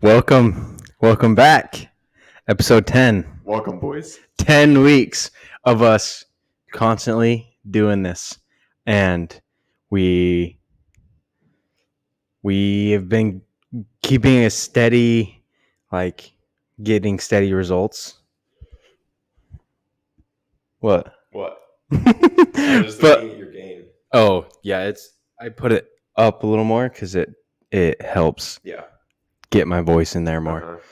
Welcome back. Episode 10. Welcome, boys. 10 weeks of us constantly doing this. And we have been keeping a steady, getting steady results. What? What? I was just looking at your game. Oh, yeah, I put it up a little more because it helps get my voice in there more.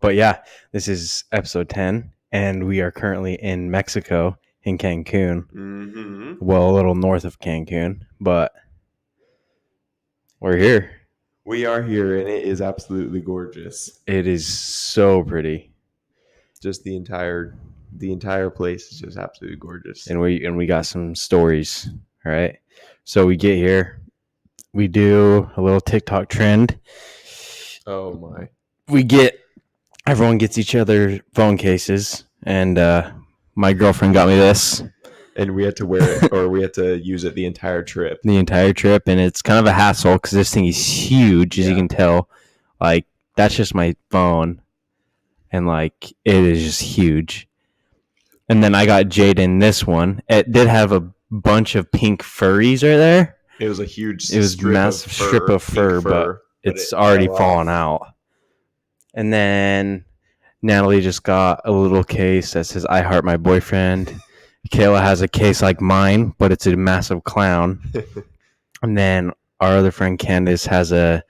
But yeah, this is episode 10, and we are currently in Mexico, in Cancun. Mm-hmm. Well, a little north of Cancun, but we're here. We are here, and it is absolutely gorgeous. It is so pretty. Just the entire place is just absolutely gorgeous. And we got some stories, all right? So we get here, we do a little TikTok trend. Oh my. Everyone gets each other phone cases, and my girlfriend got me this. And we had to wear it, or we had to use it the entire trip. And it's kind of a hassle because this thing is huge, as you can tell. Like, that's just my phone, and it is just huge. And then I got Jaden this one. It did have a bunch of pink furries right there. It was a huge massive strip of fur, but it's already fallen out. And then Natalie just got a little case that says, "I heart my boyfriend." Kayla has a case like mine, but it's a massive clown. And then our other friend Candace has a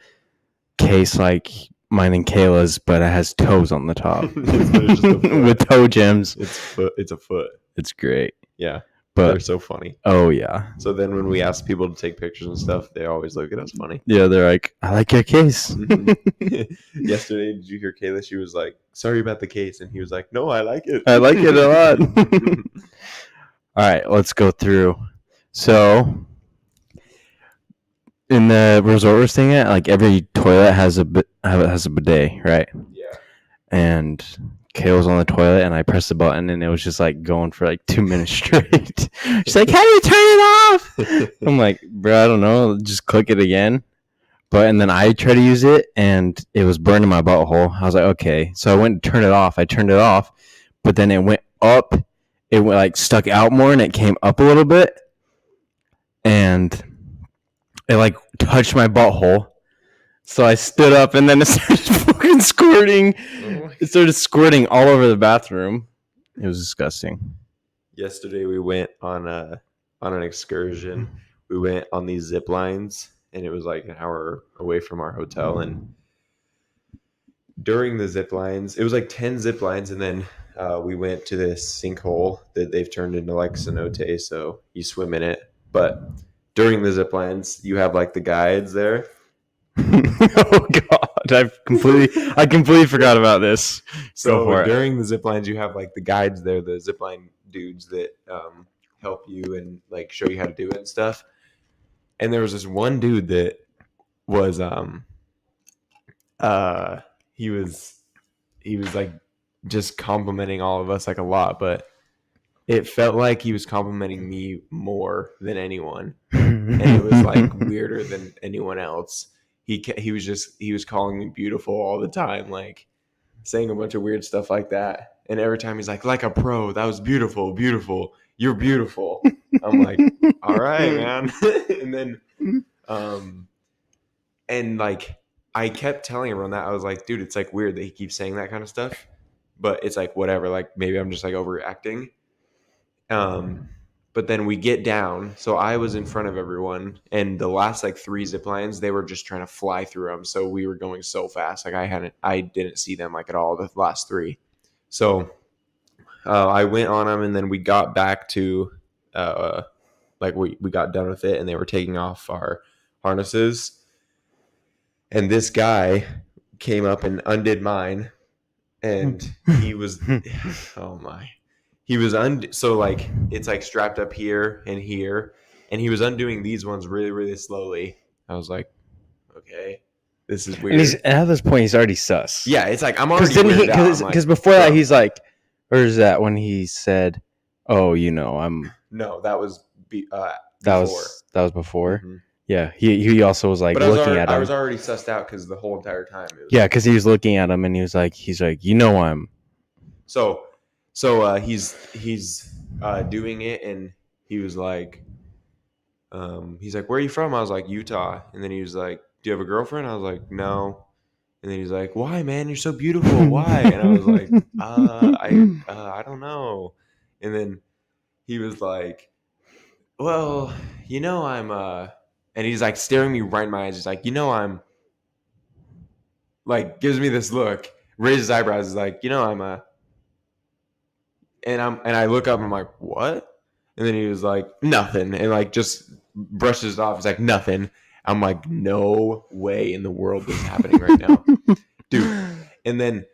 case like mine and Kayla's, but it has toes on the top with toe gems. It's a foot. It's great. Yeah. But they're so funny. Oh, yeah. So then when we ask people to take pictures and stuff, they always look at us funny. Yeah, they're like, "I like your case." Yesterday, did you hear Kayla? She was like, "Sorry about the case." And he was like, "No, I like it. I like it a lot." All right, let's go through. So in the resort we're staying at, every toilet has a bidet, right? Yeah. And Kayla was on the toilet, and I pressed the button, and it was just going for 2 minutes straight. She's like, "How do you turn it off?" I'm like, "Bro, I don't know. Just click it again." And then I tried to use it, and it was burning my butthole. I was like, okay. So I went to turn it off. I turned it off, but then it went up. It went stuck out more, and it came up a little bit, and it touched my butthole. So I stood up, and then it started fucking squirting. It started squirting all over the bathroom. It was disgusting. Yesterday we went on an excursion. We went on these zip lines, and it was an hour away from our hotel. And during the zip lines, it was 10 zip lines, and then we went to this sinkhole that they've turned into cenote, so you swim in it. But during the zip lines, you have the guides there. Oh God, I completely forgot about this. So during the zip lines, you have the guides there, the zip line dudes that help you and show you how to do it and stuff. And there was this one dude that was he was just complimenting all of us a lot, but it felt like he was complimenting me more than anyone, and it was weirder than anyone else. He was calling me beautiful all the time, saying a bunch of weird stuff like that. And every time he's like a pro, "That was beautiful, beautiful. You're beautiful." I'm like, "All right, man." And then, I kept telling everyone that. I was like, "Dude, it's weird that he keeps saying that kind of stuff, but it's whatever. Maybe I'm just overreacting." But then we get down. So I was in front of everyone, and the last 3 zip lines, they were just trying to fly through them. So we were going so fast. I didn't see them at all, the last 3. So I went on them, and then we got back to we got done with it, and they were taking off our harnesses. And this guy came up and undid mine, and he was oh my. He was so it's strapped up here, and he was undoing these ones really, really slowly. I was like, okay, this is weird. And at this point, he's already sus. Yeah, it's I'm already weirded out. Because before that, he's or is that when he said, "Oh, I'm"? No, that was before. That was before. Mm-hmm. Yeah, he also was like But I was looking already at I was him. already sussed out because the whole entire time it was Yeah, because he was looking at him and he's like, you know I'm. so he's doing it, and he was like, he's like, where are you from? I was like, Utah. And then he was like, do you have a girlfriend? I was like, no. And then he's like, why, man? You're so beautiful. Why? And I was like, I don't know. And then he was like, well, I'm and he's like staring me right in my eyes. He's like, I'm like, gives me this look, raises his eyebrows, is like, I'm and I look up and I'm like, what? And then he was like, nothing, and like just brushes it off. He's like, nothing. I'm like, no way in the world this is happening right now, dude. And then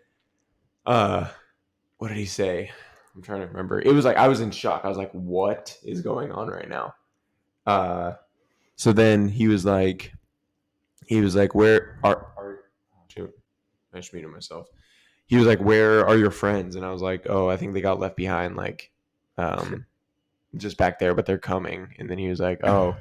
what did he say? I'm trying to remember. It was like I was in shock. I was like, what is going on right now? So then he was like, where are shoot, I just muted myself. He was like, where are your friends? And I was like, oh, I think they got left behind, like, just back there, but they're coming. And then he was like, oh,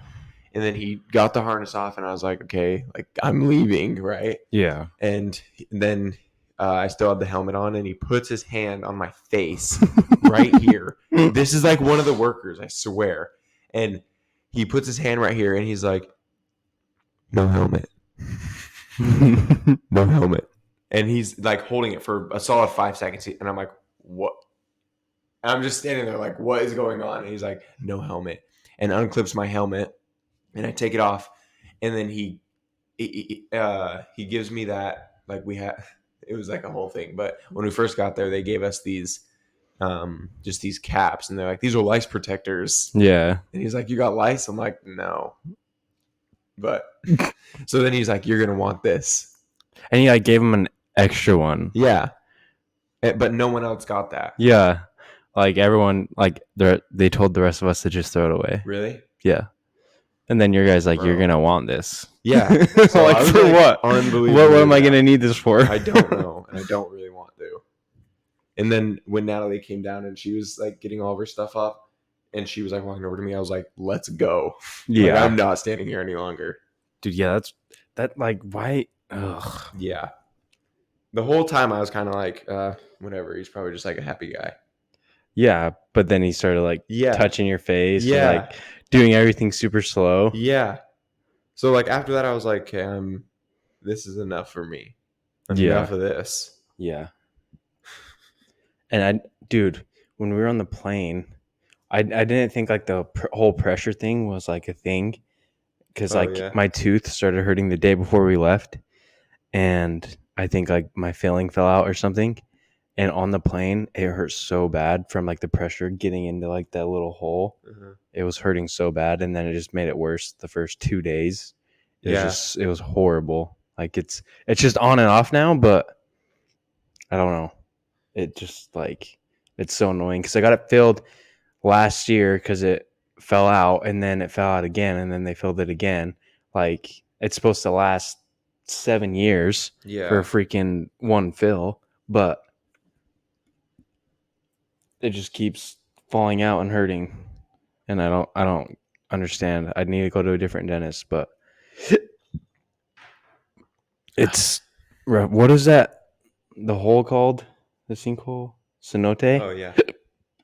and then he got the harness off, and I was like, okay, like I'm leaving, right? Yeah. And then I still had the helmet on, and he puts his hand on my face right here. This is like one of the workers, I swear. And he puts his hand right here, and he's like, no helmet. No helmet. And he's like holding it for a solid 5 seconds. And I'm like, what? And I'm just standing there like, what is going on? And he's like, no helmet. And unclips my helmet. And I take it off. And then he gives me that, like it was like a whole thing. But when we first got there, they gave us these just these caps. And they're like, these are lice protectors. Yeah. And he's like, you got lice? I'm like, no. But so then he's like, you're going to want this. And he like gave him an extra one. Yeah. But no one else got that. Yeah. Like everyone, like they told the rest of us to just throw it away. Really? Yeah. And then your guys like, Bro. you're gonna want this. Yeah. So like for like, what? Unbelievable. What am I gonna need this for? I don't know, and I don't really want to. And then when Natalie came down and she was like getting all of her stuff off, and she was like walking over to me, I was like, "Let's go." Yeah. Like, I'm not standing here any longer, dude. Yeah, that. Like, why? Ugh. Yeah. The whole time I was kind of like, whatever. He's probably just like a happy guy. Yeah, but then he started like touching your face, and, like doing everything super slow. Yeah. So like after that, I was like, okay, this is enough for me. Enough of this. Yeah. And dude, when we were on the plane, I didn't think like the whole pressure thing was like a thing, because my tooth started hurting the day before we left, and I think like my filling fell out or something. And on the plane, it hurt so bad from like the pressure getting into like that little hole. Mm-hmm. It was hurting so bad, and then it just made it worse the first 2 days. It was horrible. Like it's just on and off now, but I don't know. It just like it's so annoying because I got it filled last year because it fell out, and then it fell out again, and then they filled it again. Like it's supposed to last 7 years for a freaking one fill, but it just keeps falling out and hurting, and I don't understand. I need to go to a different dentist, but it's what is that? The hole called the sinkhole? Cenote? Oh yeah.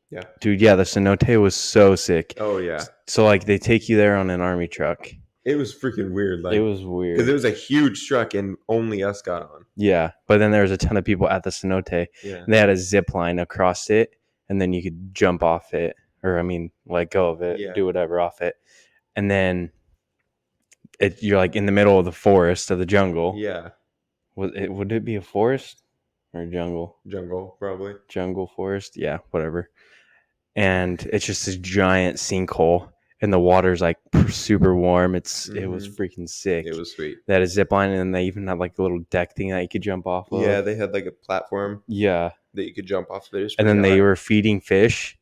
Yeah. Dude, yeah, the cenote was so sick. Oh yeah. So like they take you there on an army truck. It was freaking weird. Like it was weird because it was a huge truck and only us got on. Yeah, but then there was a ton of people at the cenote. Yeah. And they had a zip line across it, and then you could jump off it, or let go of it, do whatever off it, and then you're like in the middle of the forest of the jungle. Yeah. Would it be a forest or a jungle? Jungle, probably. Jungle, forest, yeah, whatever. And it's just this giant sinkhole, and the water's like super warm. It was freaking sick. It was sweet. They had a zip line, and they even had like a little deck thing that you could jump off of. Yeah, they had like a platform. Yeah, that you could jump off. And then they were feeding fish,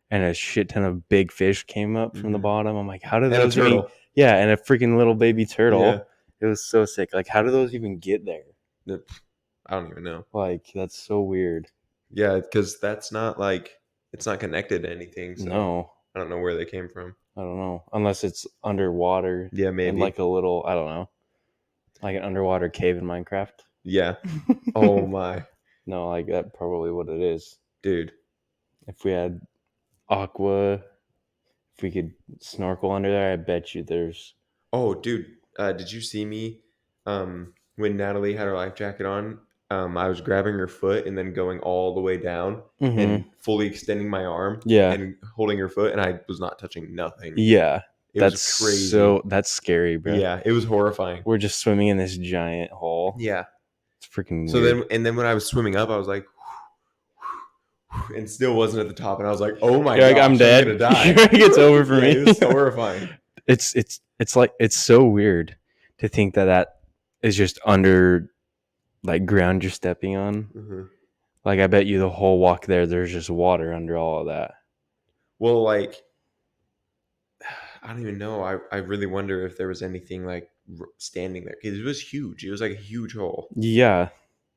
and a shit ton of big fish came up from the bottom. I'm like, how did those? And a turtle. Yeah, and a freaking little baby turtle. Yeah. It was so sick. Like, how do those even get there? I don't even know. Like, that's so weird. Yeah, because that's not like it's not connected to anything. So no, I don't know where they came from. I don't know. Unless it's underwater Yeah, and maybe. like a little, I don't know, like an underwater cave in Minecraft. Yeah. Oh my. No, like that probably what it is. Dude. If we had aqua, if we could snorkel under there, I bet you there's. Oh, dude. Did you see me when Natalie had her life jacket on? I was grabbing her foot and then going all the way down Mm-hmm. and fully extending my arm Yeah. and holding her foot, and I was not touching nothing. Yeah. It was crazy. That's scary, bro. Yeah, it was horrifying. We're just swimming in this giant hole. Yeah. It's freaking So weird. then when I was swimming up, I was like, and still wasn't at the top, and I was like, "Oh my You're like, gosh, I'm dead. gonna die!" It's over for Yeah, me. it was horrifying. It's like it's so weird to think that is just under like ground you're stepping on. Mm-hmm. Like I bet you the whole walk there's just water under all of that. Well, like I don't even know. I really wonder if there was anything like standing there because it was huge. It was like a huge hole. Yeah,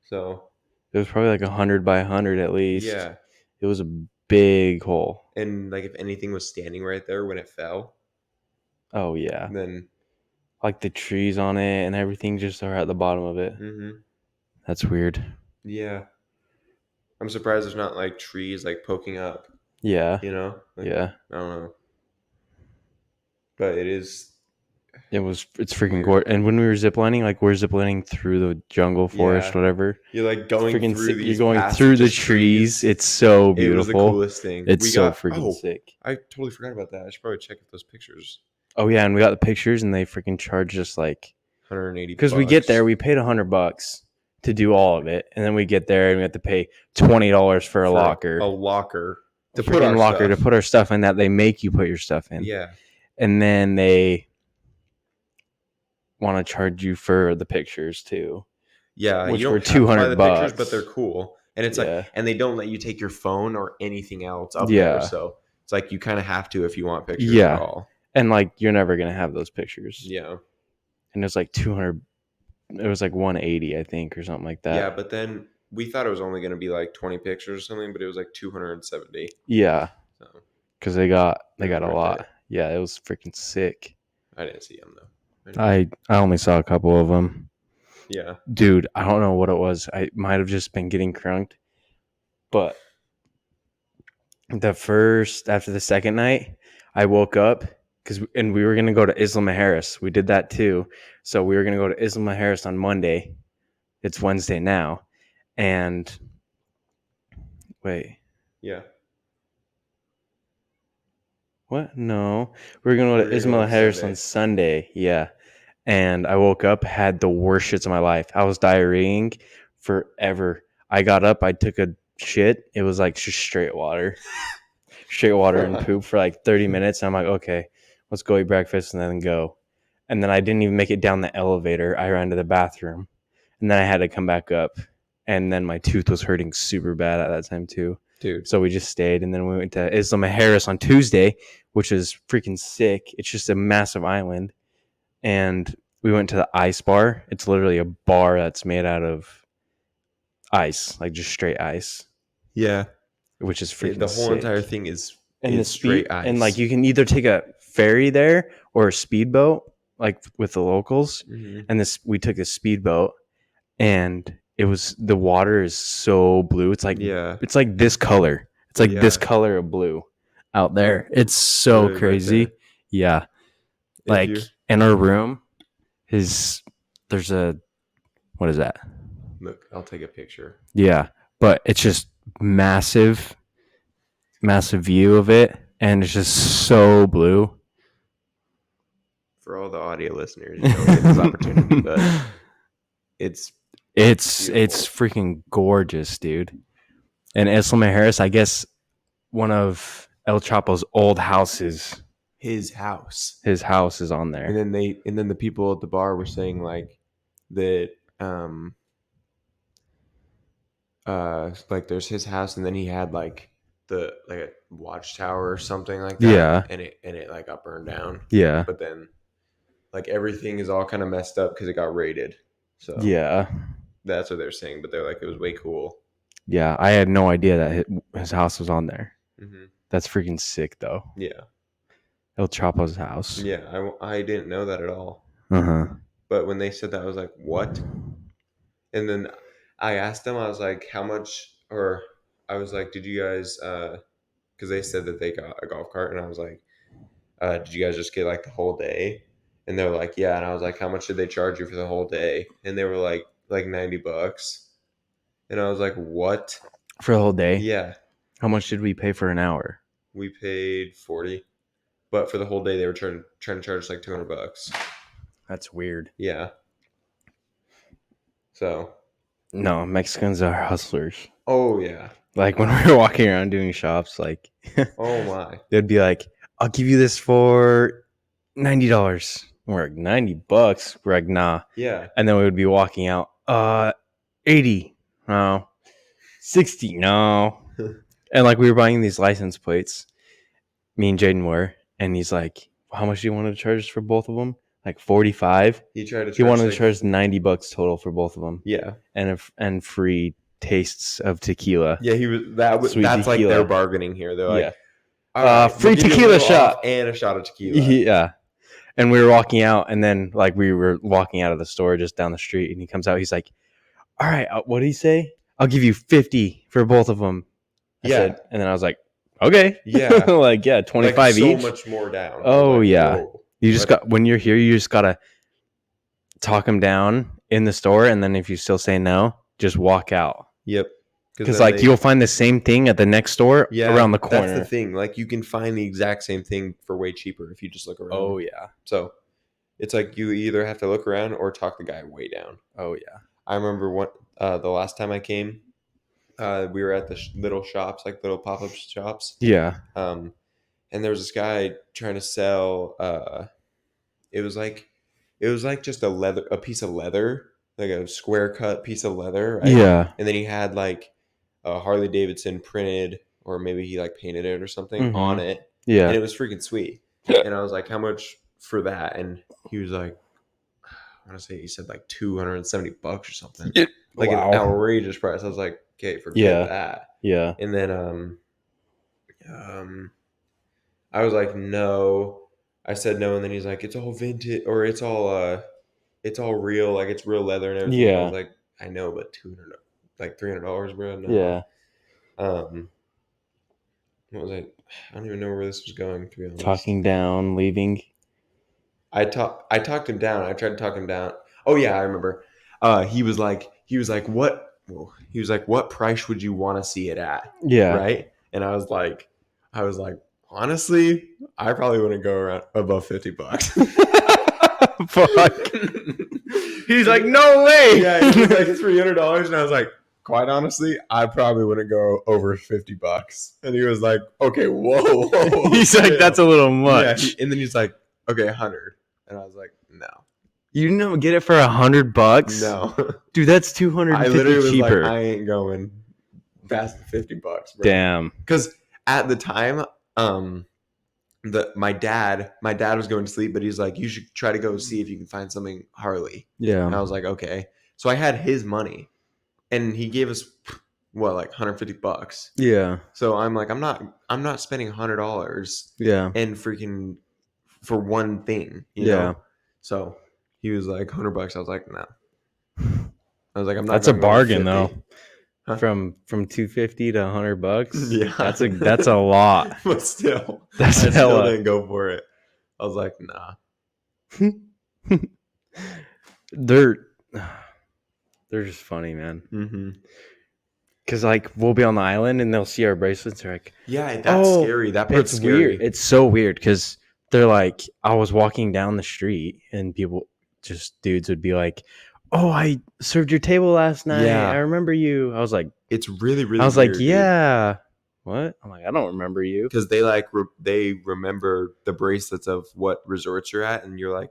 So it was probably like 100 by 100 at least. yeah, It was a big hole. and like if anything was standing right there when it fell, Oh yeah, then like the trees on it and everything just are at the bottom of it. That's weird. yeah, I'm surprised there's not like trees like poking up. Yeah, You know, like, yeah. I don't know, but it is. It's freaking Weird. gorgeous. And when we were ziplining, like we're ziplining through the jungle, forest, Yeah. whatever. You're like going Freaking through sick. these. You're going past through the just trees. It's so It beautiful. was the coolest thing. It's We so got. freaking Oh, sick. I totally forgot about that. I should probably check if those pictures. Oh yeah, and we got the pictures, and they freaking charged us like 180. because we get there, we paid $100 to do all of it, and then we get there and we have to pay $20 for a locker, A locker to a put our freaking locker stuff. to put our stuff in that they make you put your stuff in. Yeah. And then they want to charge you for the pictures too. Yeah, which you don't were have to buy the pictures, $200, but they're cool. And it's Yeah. like, and they don't let you take your phone or anything else up Yeah. there. So it's like you kind of have to if you want pictures Yeah. at all. And like you're never gonna have those pictures. Yeah. And it was like 200. It was like 180, I think, or something like that. Yeah, but then we thought it was only going to be like 20 pictures or something, but it was like 270. Yeah. So Because they got a worth lot. it. Yeah, it was freaking sick. I didn't see them though. I only saw a couple of them. Yeah. Dude, I don't know what it was. I might have just been getting crunked. But after the second night, I woke up and we were going to go to Isla Mujeres. We did that too. So we were going to go to Isla Mujeres on Monday. It's Wednesday now. And wait. Yeah. What? No. We were going to go to Isla Mujeres on Sunday. Yeah. And I woke up, had the worst shits of my life. I was diarrheaing forever. I got up, I took a shit. It was like just straight water and poop for like 30 minutes. And I'm like, okay, let's go eat breakfast and then go. And then I didn't even make it down the elevator. I ran to the bathroom and then I had to come back up. And then my tooth was hurting super bad at that time too. Dude. So we just stayed. And then we went to Isla Mujeres on Tuesday, which is freaking sick. It's just a massive island. And we went to the ice bar. It's literally a bar that's made out of ice, like just straight ice. Yeah. Which is freaking The whole sick. entire thing is straight ice. And like you can either take a ferry there or a speedboat, like with the locals. Mm-hmm. And we took a speedboat and the water is so blue. It's like it's like this color. It's like this color of blue out there. It's so Really crazy. right Yeah. Like in our room there's what is that? Look, I'll take a picture. Yeah, but it's just massive view of it, and it's just so blue. For all the audio listeners, you don't get this opportunity, but it's freaking gorgeous, dude. And Isla Mujeres, I guess one of El Chapo's old houses. His house is on there. And then the people at the bar were saying like that like there's his house and then he had like a watchtower or something like that. Yeah. And it like got burned down. Yeah. But then like everything is all kind of messed up because it got raided. So yeah. That's what they're saying, but they're like it was way cool. Yeah, I had no idea that his house was on there. Mm-hmm. That's freaking sick though. Yeah. El Chapo's house. Yeah, I didn't know that at all. Uh-huh. But when they said that, I was like, what? And then I asked them, I was like, how much, or I was like, did you guys, because they said that they got a golf cart, and I was like, did you guys just get like the whole day? And they're like, yeah. And I was like, how much did they charge you for the whole day? And they were like $90. And I was like, what? For the whole day? Yeah, How much did we pay for an hour? we paid 40, but for the whole day they were trying to charge like $200. That's weird. Yeah. So. No, Mexicans are hustlers. Oh yeah. Like when we were walking around doing shops, like Oh my. they'd be like, "I'll give you this for $90." We're like, $90? We're like, nah. Yeah. And then we would be walking out, 80, no, 60, no. And like we were buying these license plates, me and Jaden were, and he's like, how much do you want to charge for both of them? Like 45. He tried to. He wanted like, to charge $90 total for both of them. Yeah. And free tastes of tequila. Yeah, he was that. Sweet That's tequila. like their bargaining here. They're like, Yeah. all right, Free we'll give you a tequila little shot. off and a shot of tequila. Yeah. And we were walking out, and then like we were walking out of the store just down the street, and he comes out. He's like, all right, what did he say? I'll give you 50 for both of them. I said, and then I was like, okay. Yeah. Like, yeah, 25 like so each. much more down. Oh, like, yeah. whoa. You just when you're here, you just got to talk them down in the store. And then if you still say no, just walk out. Yep. Because like you'll find the same thing at the next store around the corner. That's the thing. Like you can find the exact same thing for way cheaper if you just look around. Oh, yeah. So it's like you either have to look around or talk the guy way down. Oh, yeah. I remember the last time I came, we were at the little shops, like little pop-up shops. Yeah. And there was this guy trying to sell. It was like just a piece of leather, like a square cut piece of leather, right? Yeah. And then he had like a Harley Davidson printed, or maybe he like painted it or something on it. Yeah. And it was freaking sweet. And I was like, how much for that? And he was like, I want to say he said like $270 or something. Like an outrageous price. I was like, okay, forget that. Yeah. And then I was like, no. I said no, and then he's like, it's all vintage, or it's all real, like it's real leather and everything. Yeah. I was like, I know, but $300, bro. No. Yeah. What was I don't even know where this was going, to be honest. Talking down, leaving. I talked him down. I tried to talk him down. Oh yeah, I remember. He was like, what? He was like, what price would you want to see it at? Yeah. Right. And I was like, honestly, I probably wouldn't go around above $50. Fuck. He's like, no way. Yeah, he was like, it's $300, and I was like, quite honestly, I probably wouldn't go over $50. And he was like, okay, whoa. He's like, that's a little much. Yeah, and then he's like, okay, 100, and I was like, no. You didn't get it for $100? No, dude, that's $250 I literally was cheaper. like, I ain't going past $50, bro. Damn. Because at the time, my dad was going to sleep, but he's like, you should try to go see if you can find something Harley. Yeah. And I was like, okay. So I had his money, and he gave us like $150. Yeah. So I'm like, I'm not spending $100. Yeah. And freaking for one thing. You know? So he was like $100. I was like, no. I was like, I'm not. That's a bargain though. Huh? From $250 to $100. Yeah, that's a lot. But still, I still didn't go for it. I was like, nah. They're just funny, man. Mm-hmm. Because like we'll be on the island and they'll see our bracelets. They're like, yeah, that's scary. That part's scary. Weird. It's so weird because they're like, I was walking down the street and dudes would be like, oh, I served your table last night. Yeah. I remember you. I was like, it's really, really I was weird, like, yeah. Dude. What? I'm like, I don't remember you. Because they they remember the bracelets of what resorts you're at. And you're like,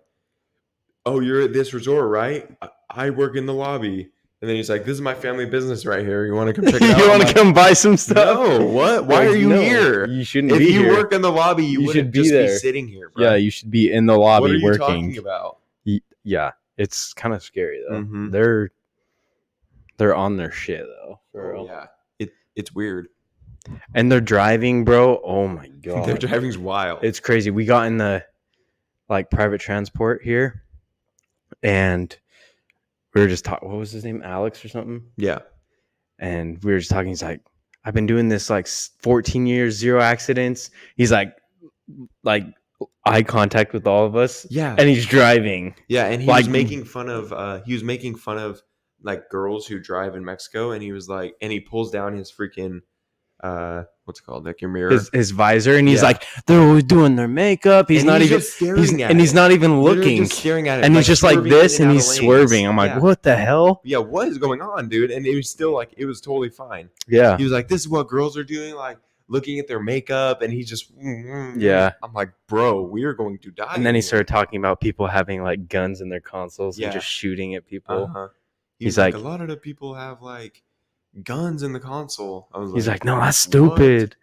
oh, you're at this resort, right? I work in the lobby. And then he's like, this is my family business right here. You want to come check it out? You want to come buy some stuff? No, what? Why are you here? You shouldn't be here. If you work in the lobby, you wouldn't should just be be sitting here, bro. Yeah, you should be in the lobby what are you working. Talking about? Yeah, it's kind of scary though. Mm-hmm. They're on their shit though. Oh, yeah, it's weird. And they're driving, bro. Oh my god. Their driving's wild. It's crazy. We got in the like private transport here and we were just talking. What was his name? Alex or something? Yeah. And we were just talking. He's like, I've been doing this like 14 years, 0 accidents. He's like eye contact with all of us. Yeah. And he's driving. Yeah, and he Like- was making fun of like girls who drive in Mexico, and he was like, and he pulls down his freaking what's it called, like your mirror, his visor, and he's Yeah. like, they're always doing their makeup. He's And not even just staring at he's it. not even Literally looking. just staring at it, And like he's just like swerving this, in and out he's of swerving. lanes. I'm like, Yeah. what the hell? Yeah, what is going on, dude? And it was still like, it was totally fine. Yeah. He was like, this is what girls are doing, like looking at their makeup, and he just Yeah. I'm like, bro, we are going to die. And then he in here. started talking about people having like guns in their consoles Yeah. and just shooting at people. Uh-huh. He's like, like- a lot of the people have like guns in the console. I was He's like, no, that's "What?" stupid.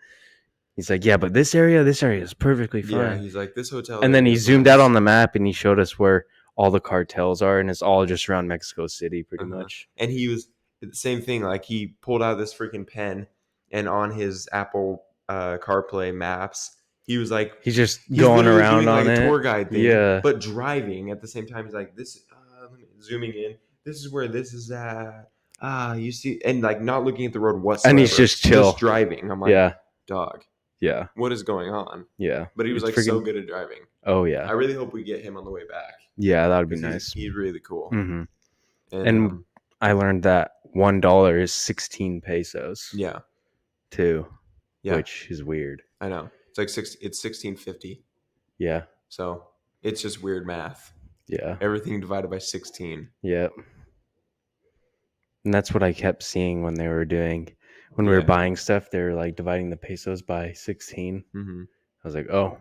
He's like, yeah, but this area is perfectly fine. Yeah, he's like, this hotel. And then area he is zoomed out nice. on the map and he showed us where all the cartels are, and it's all just around Mexico City, pretty Uh-huh. much. And he was the same thing. Like he pulled out this freaking pen, and on his Apple CarPlay maps, he was like, He's just he's going literally around doing, on like, it. a tour guide thing, Yeah. but driving at the same time. He's like, this, let me, zooming in. This is where this is at. You see, and like not looking at the road whatsoever. And he's just chill. just driving. I'm like, Yeah. dog, Yeah. what is going on? Yeah. But he was It's like so freaking- good at driving. Oh, I yeah. really hope we get him on the way back. Yeah, that would be 'cause nice. He's really cool. Hmm. And, And I learned that $1 is 16 pesos yeah, too, yeah, which is weird. I know. It's like it's 1650. Yeah. So it's just weird math. Yeah. Everything divided by 16. Yep. And that's what I kept seeing when they were doing, when we were Yeah. buying stuff, they were like dividing the pesos by 16. Mm-hmm. I was like, oh,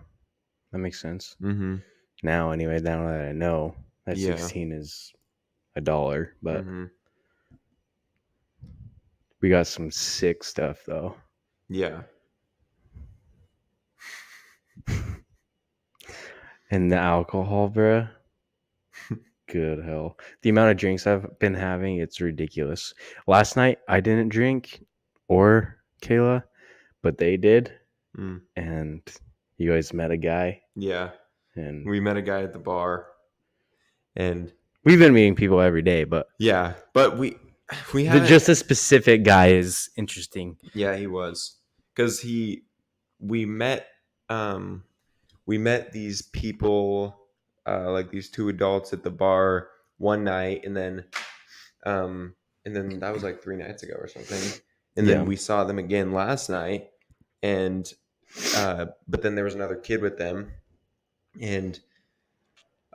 that makes sense. Mm-hmm. Now, anyway, now that I know that Yeah. 16 is $1, but Mm-hmm. we got some sick stuff though. Yeah. And the alcohol, bruh. Good hell. The amount of drinks I've been having, it's ridiculous. Last night, I didn't drink, or Kayla, but they did. Mm. And you guys met a guy. Yeah. And We met a guy at the bar, and we've been meeting people every day, but yeah, but we had just a specific guy is interesting. Yeah, he was, because we met these people, like these two adults at the bar one night, and then that was like 3 nights ago or something, and Yeah. then we saw them again last night, and but then there was another kid with them, and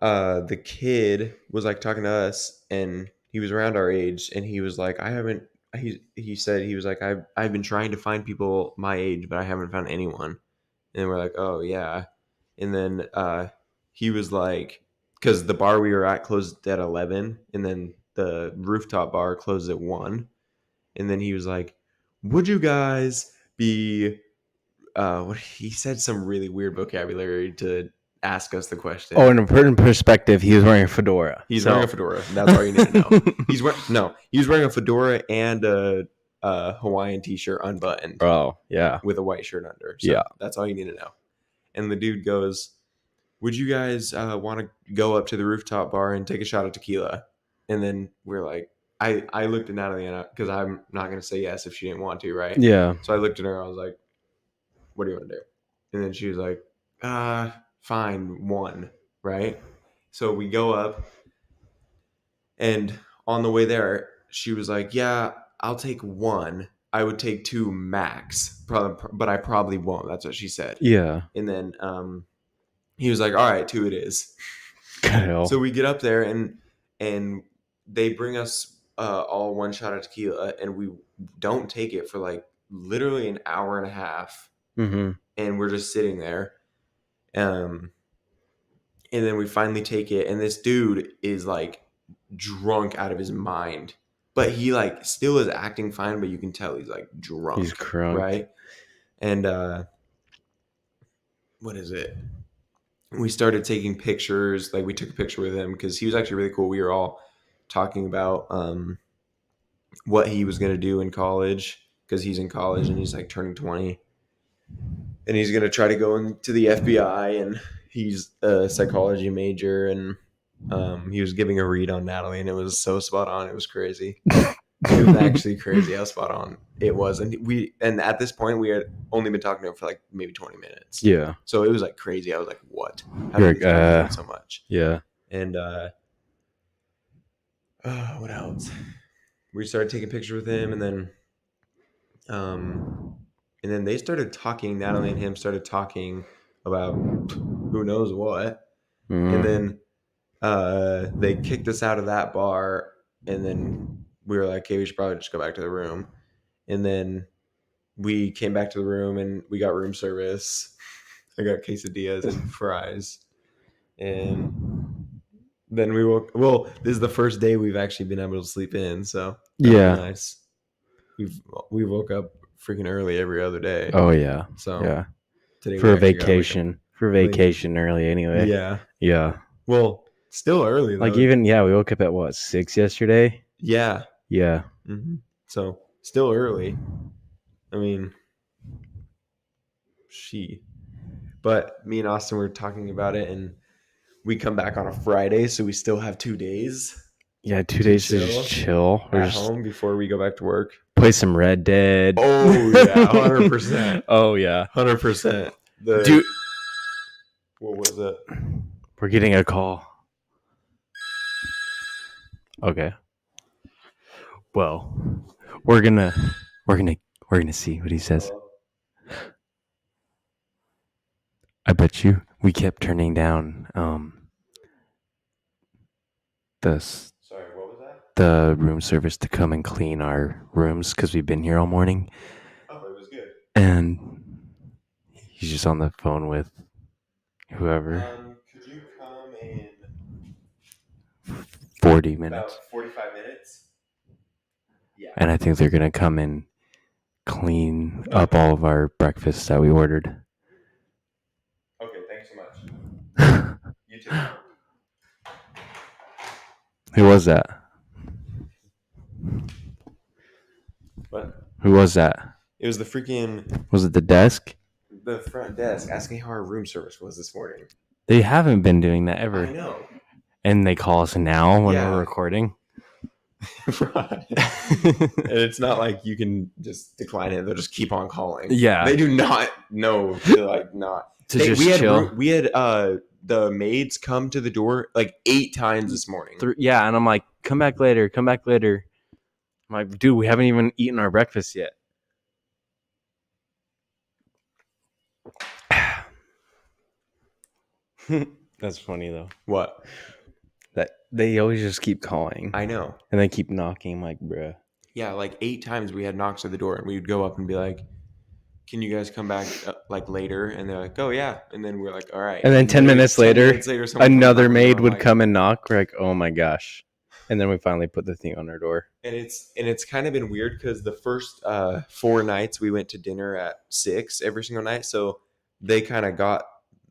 the kid was like talking to us, and he was around our age, and he was like, he said, he was like, I've been trying to find people my age, but I haven't found anyone. And we're like, oh yeah. And then he was like, because the bar we were at closed at 11, and then the rooftop bar closed at 1. And then he was like, would you guys be what he said, some really weird vocabulary to ask us the question. Oh, in a certain perspective, he was wearing a fedora. He's wearing a fedora. That's all you need to know. He was wearing a fedora and a Hawaiian t-shirt unbuttoned. Oh, yeah. With a white shirt under. So Yeah. that's all you need to know. And the dude goes, would you guys want to go up to the rooftop bar and take a shot of tequila? And then we're like, I looked at Natalie, because I'm not going to say yes if she didn't want to, right? Yeah. So I looked at her. I was like, what do you want to do? And then she was like, fine, 1, right? So we go up, and on the way there, she was like, yeah, I'll take 1. I would take 2 max, but I probably won't. That's what she said. Yeah. And then he was like, all right, 2 it is. Good hell. So we get up there, and they bring us all 1 shot of tequila, and we don't take it for like literally an hour and a half. Mm-hmm. And we're just sitting there. And then we finally take it, and this dude is like drunk out of his mind. But he like still is acting fine, but you can tell he's like drunk. He's crunk. Right? And what is it? We started taking pictures. Like we took a picture with him because he was actually really cool. We were all talking about what he was going to do in college, because he's in college and he's like turning 20, and he's gonna try to go into the FBI, and he's a psychology major, and he was giving a read on Natalie, and it was so spot on. It was crazy. It was actually crazy how spot on it was, and at this point we had only been talking to him for like maybe 20 minutes. Yeah. So it was like crazy. I was like, "What? How You're did these guys know so much?" Yeah. And what else? We started taking pictures with him, and then they started talking. Natalie and him started talking about who knows what, and then they kicked us out of that bar, and then we were like, "Okay, we should probably just go back to the room." And then we came back to the room, and we got room service. I got quesadillas and fries, and then we woke. Well, this is the first day we've actually been able to sleep in, so that was nice. We woke up freaking early every other day. Oh yeah. So yeah. today For we a actually got vacation. For vacation early anyway. Yeah. Yeah. Well, still early though. Like even we woke up at what, 6 yesterday? Yeah. Yeah. Mm-hmm. So still early. I mean, but me and Austin were talking about it, and we come back on a Friday, so we still have 2 days. Yeah, 2 days to just chill. Or at home before we go back to work. Play some Red Dead. Oh yeah, 100%. Oh yeah, 100%. Dude, what was it? We're getting a call. Okay. Well, we're gonna see what he says. I bet you we kept turning down Sorry, what was that? the room service to come and clean our rooms because we've been here all morning. Oh, it was good. And he's just on the phone with whoever. Could you come in 40 minutes. about 45 minutes? Yeah. And I think they're gonna come and clean up all of our breakfasts that we ordered. Okay, thanks so much. You too. Who was that? What? Who was that? It was the freaking Was it the desk? the front desk asking how our room service was this morning. They haven't been doing that ever. I know. And they call us now when we're recording. Right. And it's not like you can just decline it. They'll just keep on calling. Yeah. They do not know to like not. Just chill. We had the maids come to the door like 8 times this morning. Yeah, and I'm like, come back later. I'm like, dude, we haven't even eaten our breakfast yet. That's funny though. What? That they always just keep calling. I know. And they keep knocking. I'm like, bruh. Yeah, like 8 times we had knocks at the door, and we would go up and be like, "Can you guys come back like later?" And they're like, "Oh yeah." And then we're like, "All right." And then 10 minutes later, another maid would like, come and knock. We're like, "Oh my gosh!" And then we finally put the thing on our door. And it's kind of been weird because the first 4 nights we went to dinner at 6 every single night, so they kind of got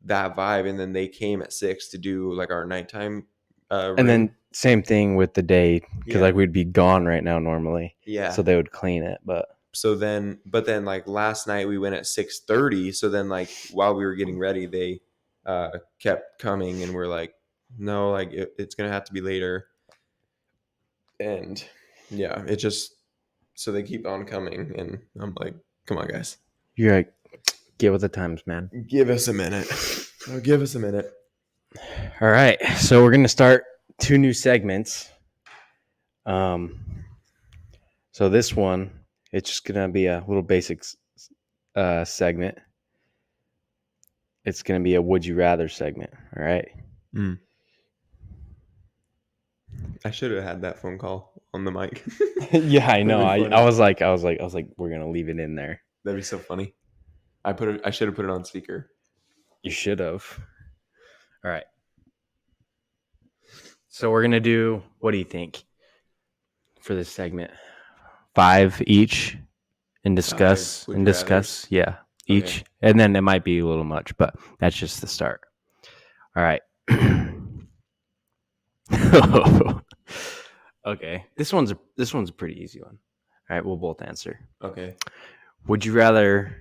that vibe, and then they came at 6 to do like our nighttime. And then same thing with the day, because like we'd be gone right now normally. Yeah. So they would clean it, but then like last night we went at 6:30. So then like while we were getting ready, they kept coming, and we're like, no, like it's gonna have to be later. And yeah, it just so they keep on coming, and I'm like, come on, guys. You're like, get with the times, man. Give us a minute. Give us a minute. All right, so we're gonna start 2 new segments. So this one, it's just gonna be a little basics segment. It's gonna be a would you rather segment. All right. I should have had that phone call on the mic. Yeah, I know. I was like, we're gonna leave it in there. That'd be so funny. I should have put it on speaker. You should have. All right. So we're gonna do. What do you think for this segment? 5 each, and discuss. Yeah, each, okay. And then it might be a little much, but that's just the start. All right. Okay, this one's a pretty easy one. All right, we'll both answer. Okay. Would you rather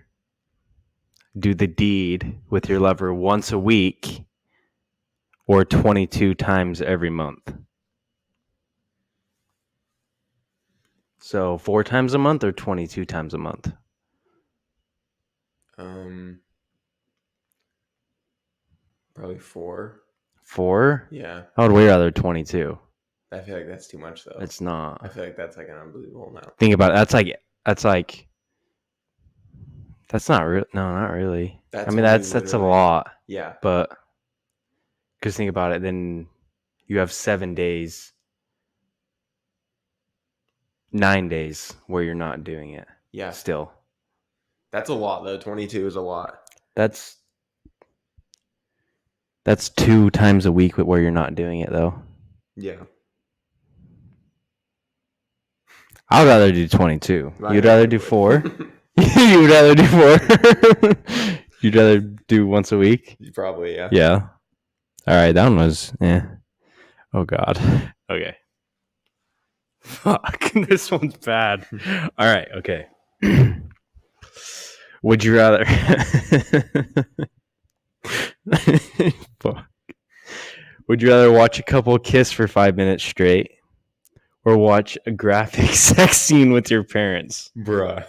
do the deed with your lover once a week or 22 times every month? So 4 times a month or 22 times a month? Probably 4. 4? Yeah. I would way rather 22. I feel like that's too much though. It's not. I feel like that's like an unbelievable amount. Think about it. That's not real. No, not really. That's I mean, only that's a literally- lot. Yeah. But because think about it, then you have 7 days, 9 days where you're not doing it. Yeah. Still, That's a lot though. 22 is a lot. that's 2 times a week where you're not doing it though. Yeah. I would rather do 22. I You'd know rather you do would. 4? You would rather do 4? You'd rather do once a week? Probably, yeah. Yeah. All right, that one was, Oh, God. Okay. Fuck, this one's bad. All right, okay. Would you rather... Fuck. Would you rather watch a couple kiss for 5 minutes straight or watch a graphic sex scene with your parents? Bruh.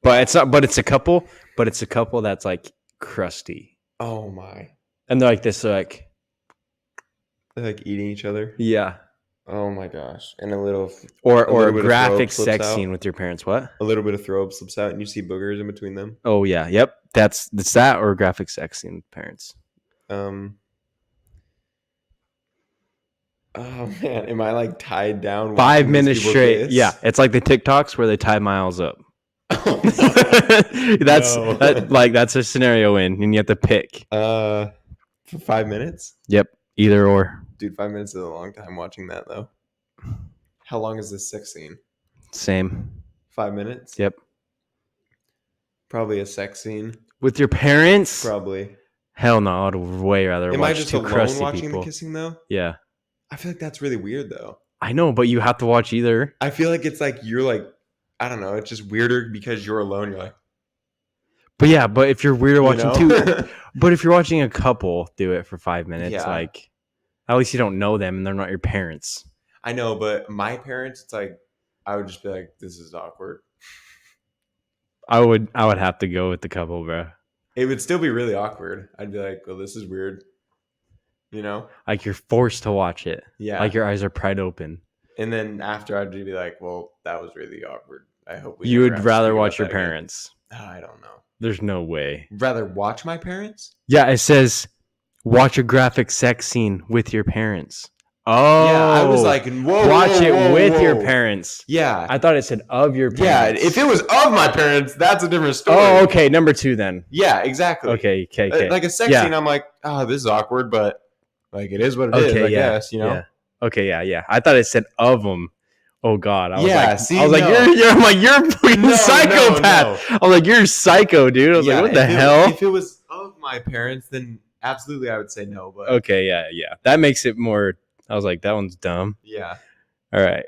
But it's not. But it's a couple. But it's a couple that's like crusty, Oh my. and they're like this. They're like, They're like eating each other. yeah. Oh my gosh. And a little Or little a bit of graphic throw up slips sex out. scene with your parents. What? a little bit of throw up slips out and you see boogers in between them. Oh yeah. Yep. That's that or a graphic sex scene with parents. Oh man, am I like tied down? 5 minutes straight. Yeah, it's like the TikToks where they tie Miles up. That's that's a scenario and you have to pick. For 5 minutes? Yep, either or. Dude, 5 minutes is a long time watching that though. How long is this sex scene? Same. 5 minutes? Yep. Probably a sex scene. With your parents? Probably. Hell no, I'd way rather Am watch I just two alone crusty watching people. the kissing though? Yeah. I feel like that's really weird though. I know, but you have to watch either. I feel like it's like you're like, I don't know, it's just weirder because you're alone. You're like, But yeah, but if you're weird watching you know? two, but if you're watching a couple do it for 5 minutes, Yeah. like at least you don't know them and they're not your parents. I know, but my parents, it's like I would just be like, this is awkward. I would have to go with the couple, bro. It would still be really awkward. I'd be like, well, this is weird. You know? Like you're forced to watch it. Yeah. Like your eyes are pried open. And then after I'd be like, well, that was really awkward. I hope we You never would have to rather speak watch about your that again." parents. I don't know. There's no way. Rather watch my parents? Yeah, it says watch a graphic sex scene with your parents. Oh, Yeah, I was like, whoa, watch whoa, it whoa, with whoa. your parents. Yeah. I thought it said of your Yeah, parents. if it was of my parents, that's a different story. Oh, okay. Number 2 then. Yeah, exactly. Okay. Like a sex Yeah. scene, I'm like, oh, this is awkward, but like it is what it is, I guess, you know? Yeah. Okay, yeah. I thought it said of them. Oh God, I was Yeah, like, see, I was like, no. you're a fucking No, psychopath. no. I was like, you're psycho, dude. I was like, what the hell? If it was of my parents, then absolutely I would say no, but Okay, yeah. That makes it more. I was like, that one's dumb. yeah. All right.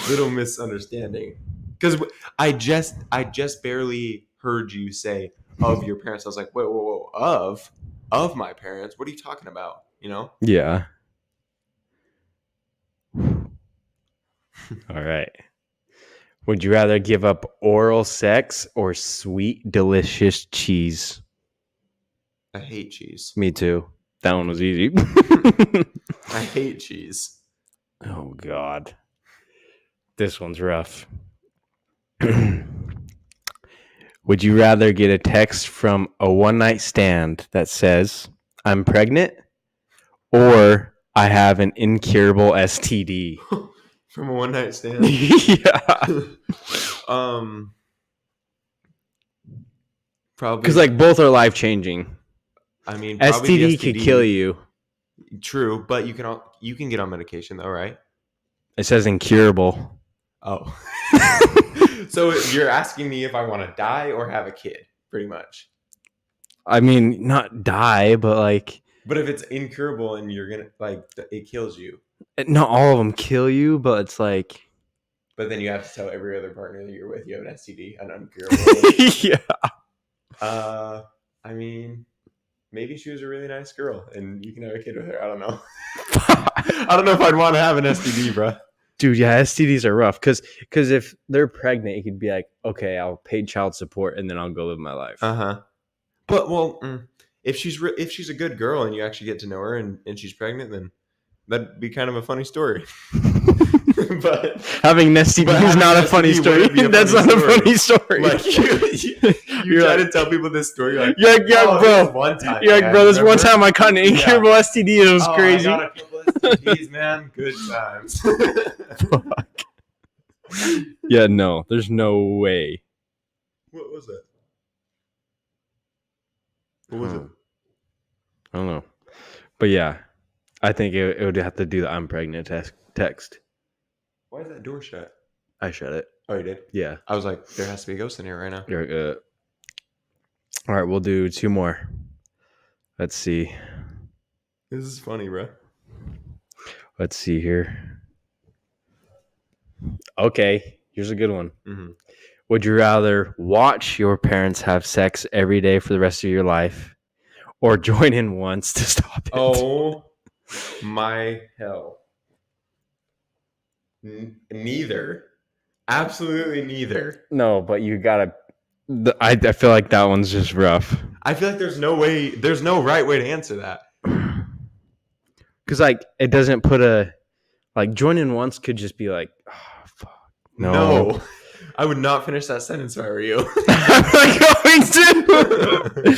Little misunderstanding. Because I just barely heard you say of your parents. I was like, whoa, of my parents? What are you talking about? You know? Yeah. All right. Would you rather give up oral sex or sweet, delicious cheese? I hate cheese. Me too. That one was easy. I hate cheese. Oh, God. This one's rough. Would you rather get a text from a one-night stand that says, I'm pregnant, or I have an incurable STD? From a one night stand. Yeah. Probably Because, like, both are life-changing. I mean, probably STD could kill you. True, but you can get on medication though, right? It says incurable. Oh. So you're asking me if I want to die or have a kid, pretty much. I mean, not die, but, like... But if it's incurable and you're gonna like it kills you. not all of them kill you, but it's like, But then you have to tell every other partner that you're with you have an STD, an uncurable one. yeah. I mean, maybe she was a really nice girl, and you can have a kid with her. I don't know. I don't know if I'd want to have an STD, bro. Dude, yeah, STDs are rough because if they're pregnant, you could be like, okay, I'll pay child support and then I'll go live my life. But if she's a good girl and you actually get to know her and she's pregnant, then that'd be kind of a funny story. But having an STD is not a funny story. That's not a funny story. Like you try to tell people this story, like, bro. One time, you're like, bro, this one time I caught an incurable STD. It was crazy. I got a couple STDs, man. Good times. Fuck. Yeah, no, there's no way. What was it? What was it? I don't know. But yeah, I think it would have to do the I'm pregnant text. Why is that door shut? I shut it. Oh, you did? Yeah. I was like, there has to be a ghost in here right now. All right, we'll do 2 more. Let's see. This is funny, bro. Let's see here. Okay, here's a good one. Mm-hmm. Would you rather watch your parents have sex every day for the rest of your life or join in once to stop it? Oh, my hell. Neither. Absolutely neither. No, but you gotta. I feel like that one's just rough. I feel like there's no right way to answer that. Because like it doesn't put a like join in once could just be like, oh, fuck. No. I would not finish that sentence if I were you. I'm not going to.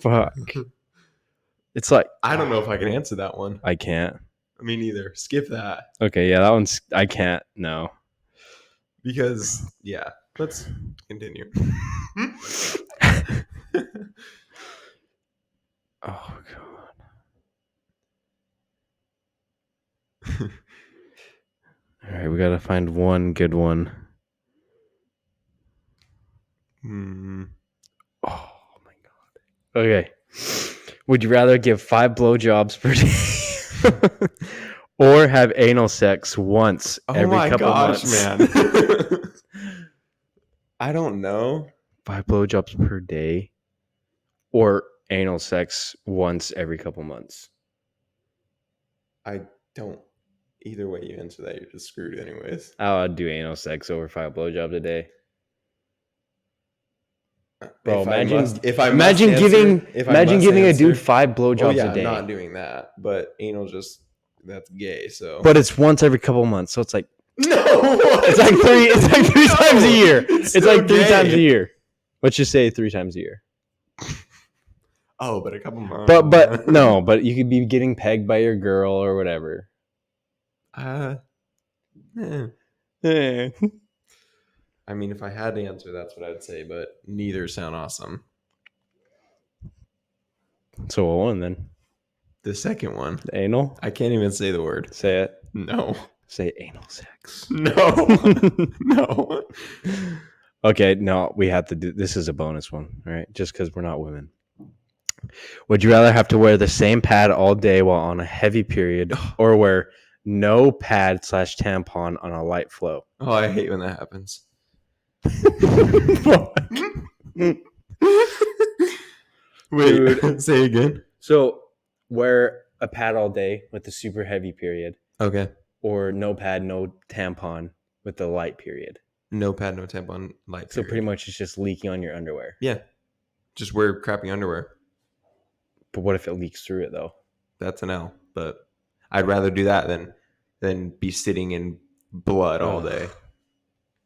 Fuck. It's like I don't know if I can answer that one. I can't. Me neither. Skip that. Okay, yeah, that one's I can't. No. Because yeah, let's continue. Oh god. All right, we gotta find one good one. Oh my god. Okay. Would you rather give 5 blowjobs per day or have anal sex once every couple months? Man. I don't know. 5 blowjobs per day or anal sex once every couple months? I don't. Either way you answer that, you're just screwed anyways. I'd do anal sex over 5 blowjobs a day. Bro, imagine giving a dude 5 blowjobs a day. I'm not doing that. But anal that's gay. So, but it's once every couple months, so it's like no. It's like 3. It's like 3 times a year. It's like 3 times a year. Let's just say 3 times a year. Oh, but a couple months. But no, but you could be getting pegged by your girl or whatever. I mean, if I had to answer, that's what I'd say, but neither sound awesome. So what one then? The second one. The anal? I can't even say the word. Say it. No. Say anal sex. No. No. Okay, no, we have to do this is a bonus one, all right? Just because we're not women. Would you rather have to wear the same pad all day while on a heavy period or wear no pad / tampon on a light flow? Oh, I hate when that happens. Wait, dude. Say again. So wear a pad all day with the super heavy period. Okay. Or no pad, no tampon with the light period. No pad, no tampon, light period. So pretty much it's just leaking on your underwear. Yeah. Just wear crappy underwear. But what if it leaks through it though? That's an L. But I'd rather do that than be sitting in blood all day.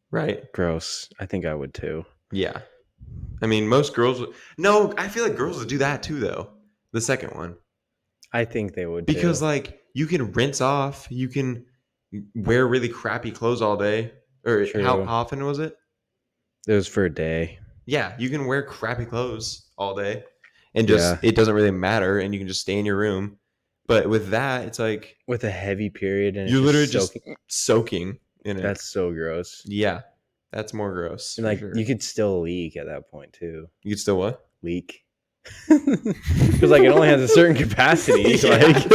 Right? Gross. I think I would too. Yeah. I mean, most girls... No, I feel like girls would do that too, though. The second one. I think they would because, too. like, you can rinse off. You can wear really crappy clothes all day. Or True. How often was it? It was for a day. Yeah, you can wear crappy clothes all day. And just it doesn't really matter. And you can just stay in your room. But with that, it's like... With a heavy period. And you're literally just soaking in it. That's so gross. Yeah. That's more gross. And like, you could still leak at that point too. You could still what? Leak. Because like it only has a certain capacity. Yeah. Like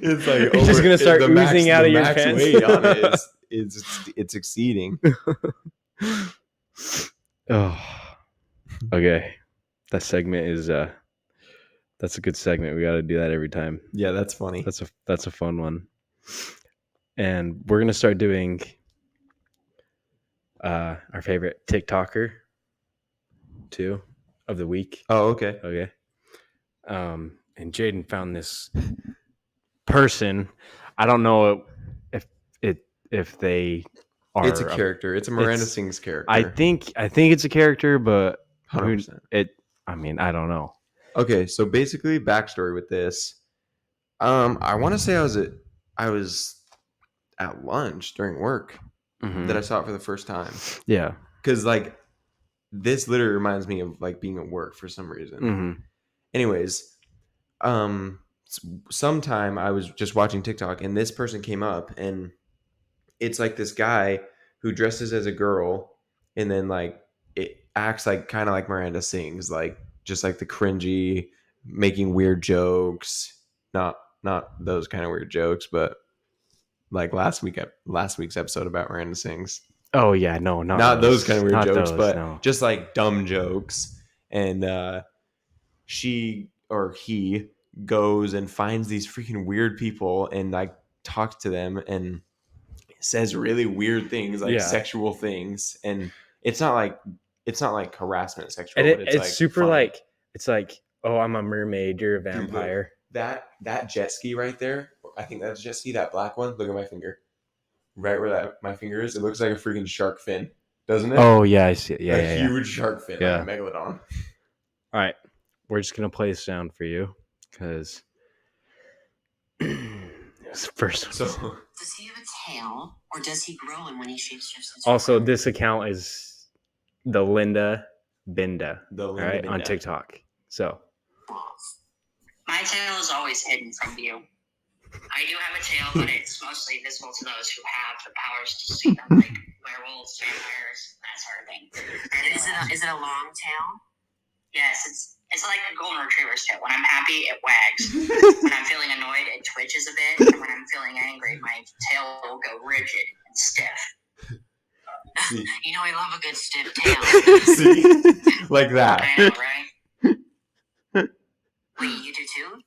It's like you're just gonna start oozing out of your max pants. weight on it it's exceeding. Oh, okay. That segment is that's a good segment. We got to do that every time. Yeah, that's funny. That's a fun one. And we're gonna start doing our favorite TikToker too of the week. Oh, okay. Okay. And Jaden found this person. I don't know if they are. It's a character. It's a Miranda Sings character. I think it's a character, but 100%. I mean, I don't know. Okay, so basically, backstory with this. I want to say I was at lunch during work that I saw it for the first time. Yeah. Because like this literally reminds me of like being at work for some reason. Anyways, sometime I was just watching TikTok and this person came up and it's like this guy who dresses as a girl and then like it acts like kind of like Miranda Sings, like just like the cringy, making weird jokes, not those kind of weird jokes, but like last week's episode about Miranda Sings. Oh yeah, no, not those kind of weird not jokes, those, but no. just like dumb jokes. And she or he goes and finds these freaking weird people and like talks to them and says really weird things, like sexual things. And it's not like harassment sexual, and but it's like super funny. like it's like, oh, I'm a mermaid, you're a vampire. Dude, that jet ski right there, I think that's jet ski, that black one. Look at my finger. Right where my finger is, it looks like a freaking shark fin, doesn't it? Oh yeah, I see it. Yeah, a huge shark fin, like a megalodon. All right, we're just gonna play a sound for you because it's the first one. So, does he have a tail, or does he grow in when he shapeshifts? Also, this account is the Linda Binda, right, on TikTok. So my tail is always hidden from view. I do have a tail, but it's mostly visible to those who have the powers to see them, like werewolves, vampires, that sort of thing. Is it a long tail? Yes, it's like a golden retriever's tail. When I'm happy, it wags. When I'm feeling annoyed, it twitches a bit. And when I'm feeling angry, my tail will go rigid and stiff. See. You know, I love a good stiff tail. See? Like that. I know, right? Wait, you do too?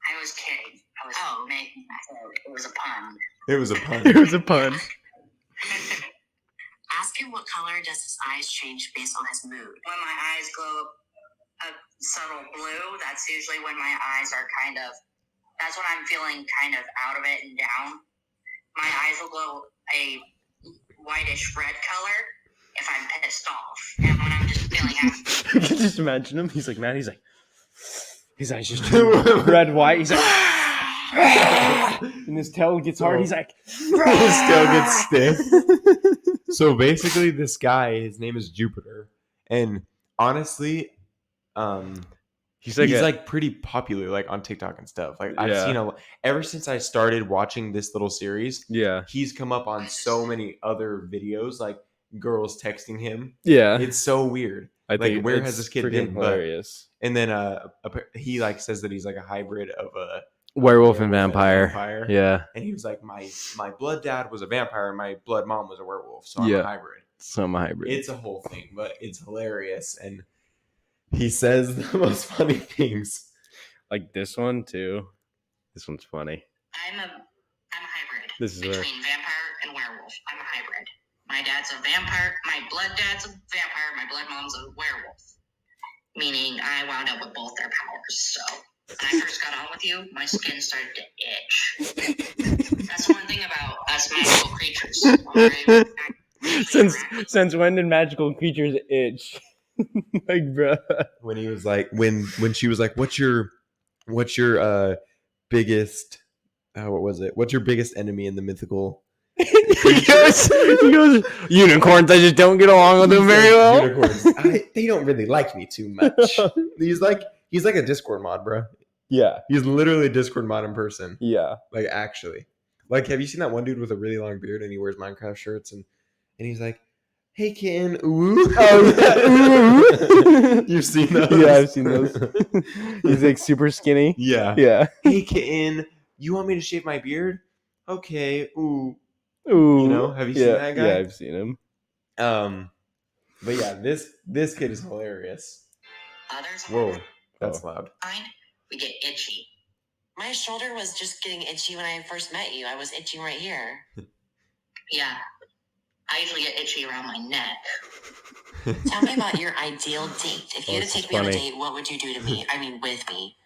I was kidding. It was a pun. It was a pun. It was a pun. Ask him what color does his eyes change based on his mood. When my eyes glow a subtle blue, that's usually when my eyes are that's when I'm feeling kind of out of it and down. My eyes will glow a whitish red color if I'm pissed off. And when I'm just feeling happy. You can just imagine him. He's like, man, he's like, his eyes just turn red, white. He's like, and his tail gets hard. He's like, his tail gets stiff. So basically, this guy, his name is Jupiter, and honestly, he's like pretty popular, like on TikTok and stuff. Like I've seen ever since I started watching this little series. Yeah, he's come up on so many other videos, like girls texting him. Yeah, it's so weird. I think where has this kid been? Hilarious. And then he like says that he's like a hybrid of a werewolf and vampire. Yeah, and he was like, my blood dad was a vampire and my blood mom was a werewolf, so I'm a hybrid. So I'm a hybrid. It's a whole thing, but it's hilarious, and he says the most funny things. Like this one too. This one's funny. I'm a hybrid. This is between vampire and werewolf. I'm a hybrid. My dad's a vampire. My blood dad's a vampire. My blood mom's a werewolf. Meaning I wound up with both their powers. So when I first got on with you, my skin started to itch. That's one thing about us magical creatures. Since when did magical creatures itch? Like, bro. When he was like, when she was like, what's your biggest? What was it? What's your biggest enemy in the mythical? he goes, unicorns. I just don't get along with them very well. Unicorns. They don't really like me too much. He's like a Discord mod, bro. Yeah, he's literally a Discord mod in person. Yeah, like actually. Like, have you seen that one dude with a really long beard and he wears Minecraft shirts and he's like, hey kitten, ooh. Oh yeah. You've seen those? Yeah, I've seen those. He's like super skinny. Yeah. Yeah. Hey kitten, you want me to shave my beard? Okay. Ooh. Ooh. You know, have you seen Yeah, that guy? Yeah, I've seen him. But yeah, this kid is hilarious. Others, Whoa, that's loud. fine, we get itchy. My shoulder was just getting itchy when I first met you. I was itching right here. Yeah, I usually get itchy around my neck. Tell me about your ideal date. If you had to take me on a date, what would you do to me? I mean, with me.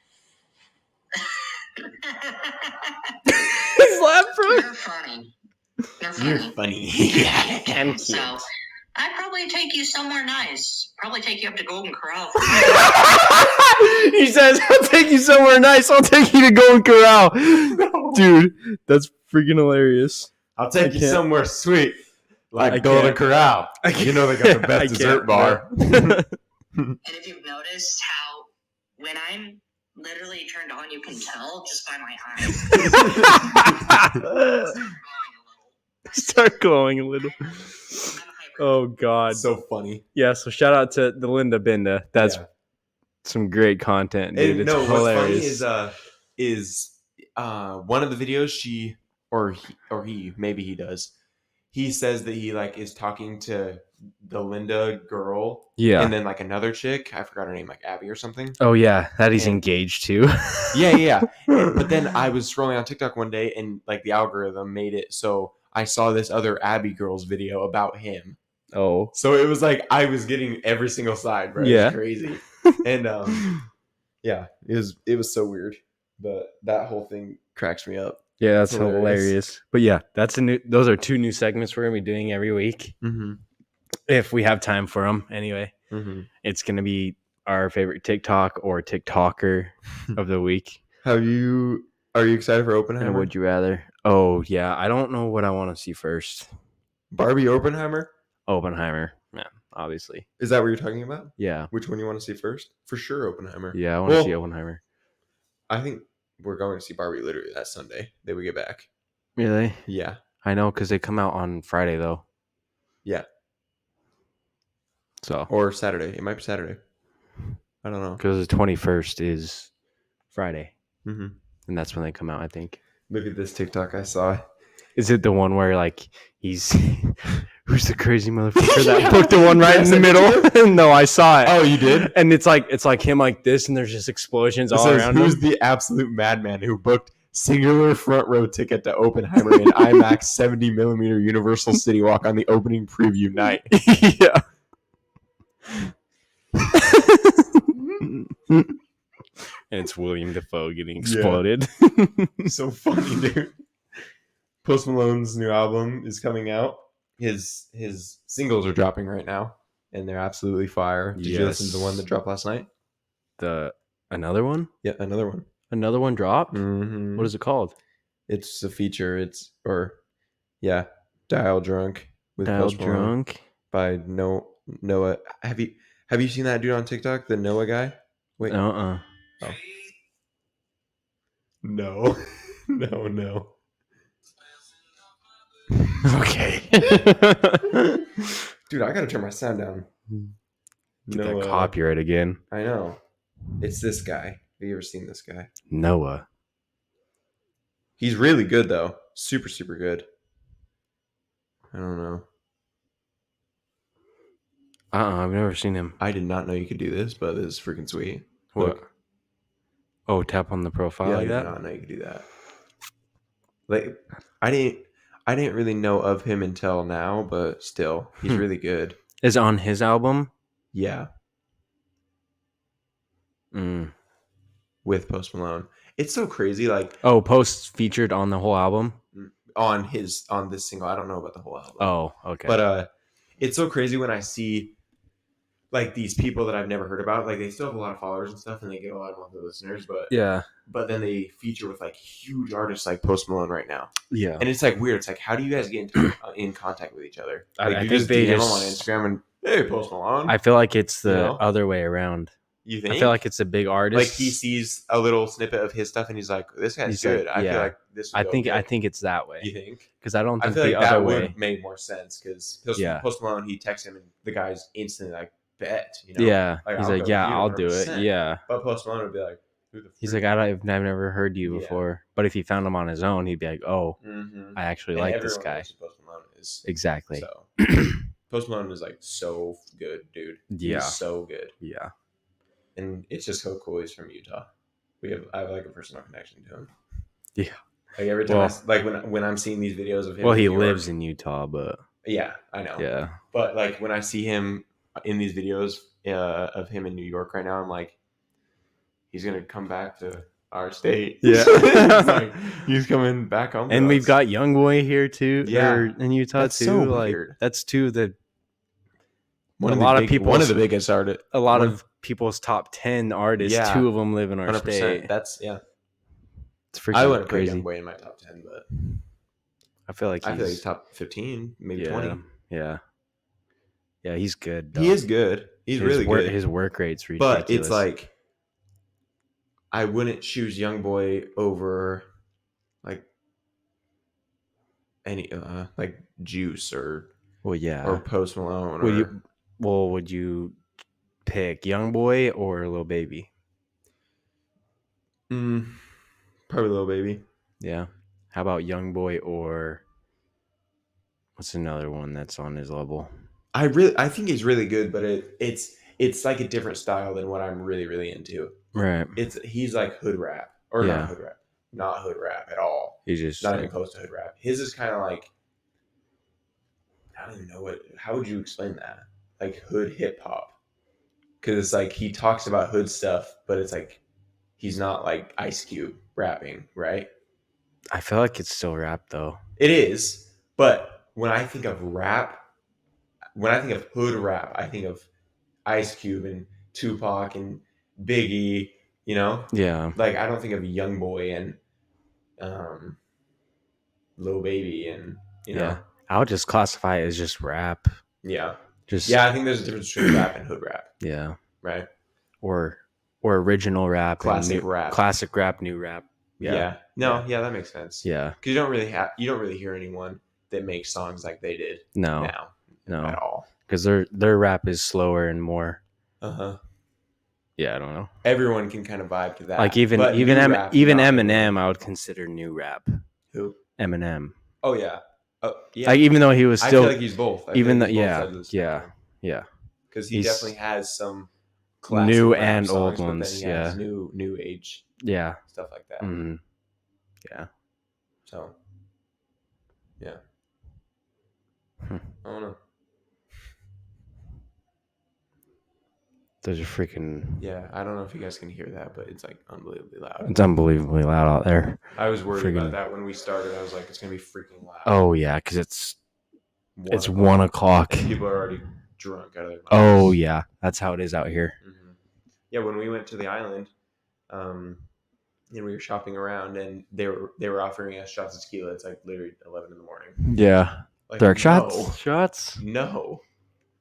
He's laughing. You're funny. You're funny. And cute. So, I'd probably take you somewhere nice. Probably take you up to Golden Corral. He says, "I'll take you somewhere nice. I'll take you to Golden Corral." No. Dude, that's freaking hilarious. I'll take I you can't. somewhere sweet, like I Golden can't. Corral. You know they got the I best dessert can't, bar. And if you've noticed how when I'm literally turned on, you can tell just by my eyes. Start glowing a little. I'm hyper. Oh God. So funny. Yeah. So shout out to the Linda Binda. That's Yeah. some great content, dude. And It's no, hilarious. what's funny is one of the videos he maybe he does. He says that he like is talking to the Linda girl, Yeah. and then like another chick, I forgot her name, like Abby or something. Oh yeah, that he's And- engaged to. Yeah. But then I was scrolling on TikTok one day, and like the algorithm made it so I saw this other Abby girl's video about him. Oh. So it was like I was getting every single side, bro. Yeah. It was crazy. And yeah, it was so weird. But that whole thing cracks me up. Yeah, that's Hilarious. hilarious. But yeah, those are 2 new segments we're gonna be doing every week Mm-hmm. if we have time for them. Anyway, Mm-hmm. it's gonna be our favorite TikTok or TikToker of the week. Are you excited for And Oppenheimer? would you rather? Oh yeah, I don't know what I want to see first. Barbie Oppenheimer? Oppenheimer, yeah, obviously. Is that what you're talking about? Yeah, Which one you want to see first? For sure, Oppenheimer. yeah, I want to Well, see Oppenheimer. I think we're going to see Barbie literally that Sunday that we get back. Really? Yeah. I know because they come out on Friday though. Yeah. So Or Saturday. It might be Saturday. I don't know. because the 21st is Friday, Mm-hmm. and that's when they come out. I think. Look at this TikTok I saw. Is it the one where like he's who's the crazy motherfucker that booked the one right in the middle? No, I saw it. Oh, you did? And it's like him like this, and there's just explosions It all says, around who's him. the absolute madman who booked singular front row ticket to Oppenheimer in IMAX 70 millimeter Universal City Walk on the opening preview night? Yeah. And it's William Dafoe getting exploded. So funny, dude. Post Malone's new album is coming out. His singles are dropping right now, and they're absolutely fire. Did you listen to the one that dropped last night? Another one? Yeah, another one. Another one dropped? Mm-hmm. What is it called? It's a feature. Dial Drunk with Dial Post Malone Drunk. by Noah. Have you seen that dude on TikTok, the Noah guy? Wait, Oh. no, no. Okay. Dude, I gotta turn my sound down. Get that copyright again. I know. It's this guy. Have you ever seen this guy? Noah. He's really good though. Super, super good. I don't know. I've never seen him. I did not know you could do this, but this is freaking sweet. What? Look. Oh, tap on the profile Yeah, like I did that? not know you could do that. Like, I didn't really know of him until now, but still, he's really good. Is it on his album? Yeah, Mm. with Post Malone. It's so crazy. Like Oh, Post featured on the whole album? on this single, I don't know about the whole album. Oh, okay. But it's so crazy when I see like these people that I've never heard about. Like they still have a lot of followers and stuff, and they get a lot of monthly listeners. But yeah. But then they feature with like huge artists like Post Malone right now. Yeah. And it's like weird. It's like, how do you guys get in contact with each other? Like, I you think just they DM just- them on Instagram and hey, Post Malone. I feel like it's the You know? other way around. You think? I feel like it's a big artist. Like he sees a little snippet of his stuff and he's like, "This guy's He's good." like, I feel yeah. like this. I Would think go I good. think it's that way You think? because I don't I think feel the like other that way. would make more sense because Yeah. Post Malone, he texts him and the guy's instantly like, "Bet," Yeah, Like, he's I'll like, go yeah, with you I'll do it. 100%. Yeah, But Post Malone would be like, "Who the?" he's freak like, are I've never heard you Yeah. before. But if he found him on his own, he'd be like, oh, you?" Mhm. I actually And like this everyone guy. knows who Post Malone is. Exactly. So Post Malone is like so good, dude. Yeah. He's so good, Yeah. and it's just so cool. He's from Utah. I have like a personal connection to him. Yeah. Like every time, Well, when I'm seeing these videos of him. Well, in he New York, lives in Utah, but Yeah, I know. yeah. But like when I see him in these videos of him in New York right now, I'm like, he's gonna come back to our state. Yeah. It's like he's coming back home. And we've got Youngboy here too, Yeah. or in Utah That's too. so like weird. that's two the one a of lot the of people. one of the biggest artists. A lot of people's top 10 artists. Yeah. 2 of them live in our 100%. state. That's It's freaking I wouldn't crazy. put Youngboy in my top 10, but I feel like he's top 15, maybe 20. Yeah. Yeah, he's good. Though. He is good. He's really good. His work rate's ridiculous. But it's like I wouldn't choose Youngboy over like any like Juice or Post Malone. Would you pick Youngboy or Lil Baby? Probably Lil Baby. Yeah. How about Youngboy or what's another one that's on his level? I think he's really good, but it's like a different style than what I'm really into. Right. He's like hood rap or not hood rap at all. He's just not even close to hood rap. His is kind of like I don't even know how would you explain that? Like hood hip hop. Because it's like he talks about hood stuff, but it's like he's not like Ice Cube rapping, right? I feel like it's still rap though. It is, but when I think of rap, when I think of hood rap, I think of Ice Cube and Tupac and Biggie, Yeah. Like I don't think of Youngboy and Lil Baby and yeah. I would just classify it as just rap. Yeah. Yeah, I think there's a difference between rap and hood rap. Yeah. Right. Or original rap, classic rap, new rap. Yeah. No, yeah, that makes sense. Yeah. Because you don't really hear anyone that makes songs like they did now at all. Because their rap is slower and more. Yeah, I don't know. Everyone can kind of vibe to that. Like even Eminem, I would consider new rap. Who? Eminem. Oh yeah. Yeah. Like even though he was still, I feel like he's both. Yeah. Because he definitely has some new and songs, old but ones. Then he has new age. Yeah. Stuff like that. Mm-hmm. Yeah. So. Yeah. I don't know. Those are freaking. Yeah, I don't know if you guys can hear that, but it's like unbelievably loud. It's unbelievably loud out there. I was worried about that when we started. I was like, it's gonna be freaking loud. Oh yeah, because it's 1 o'clock. People are already drunk out of their minds. Oh yeah, that's how it is out here. Mm-hmm. Yeah, when we went to the island, and we were shopping around, and they were offering us shots of tequila. It's like literally 11 in the morning. Yeah, like, dark shots. No.